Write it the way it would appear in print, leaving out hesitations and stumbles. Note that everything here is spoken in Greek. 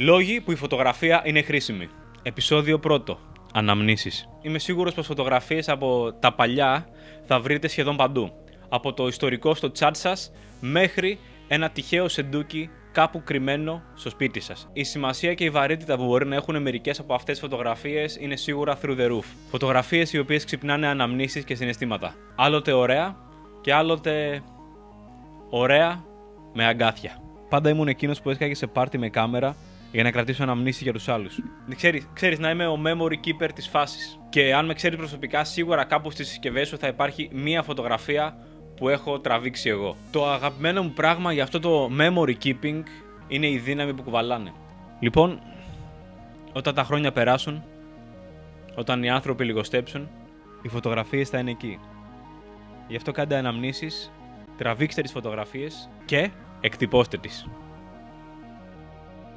Λόγοι που η φωτογραφία είναι χρήσιμη. Επεισόδιο 1. Αναμνήσεις. Είμαι σίγουρος πως φωτογραφίες από τα παλιά θα βρείτε σχεδόν παντού. Από το ιστορικό στο chat σας μέχρι ένα τυχαίο σεντούκι κάπου κρυμμένο στο σπίτι σας. Η σημασία και η βαρύτητα που μπορεί να έχουν μερικές από αυτές τις φωτογραφίες είναι σίγουρα through the roof. Φωτογραφίες οι οποίες ξυπνάνε αναμνήσεις και συναισθήματα. Άλλοτε ωραία και άλλοτε ωραία με αγκάθια. Πάντα ήμουν εκείνος που έσκαγε σε πάρτι με κάμερα για να κρατήσω αναμνήσεις για τους άλλους. Ξέρεις να είμαι ο memory keeper της φάσης. Και αν με ξέρεις προσωπικά, σίγουρα κάπου στις συσκευές σου θα υπάρχει μία φωτογραφία που έχω τραβήξει εγώ. Το αγαπημένο μου πράγμα για αυτό το memory keeping είναι η δύναμη που κουβαλάνε. Λοιπόν, όταν τα χρόνια περάσουν, όταν οι άνθρωποι λιγοστέψουν, οι φωτογραφίες θα είναι εκεί. Γι' αυτό κάντε αναμνήσεις, τραβήξτε τις φωτογραφίες και εκτυπώστε τις.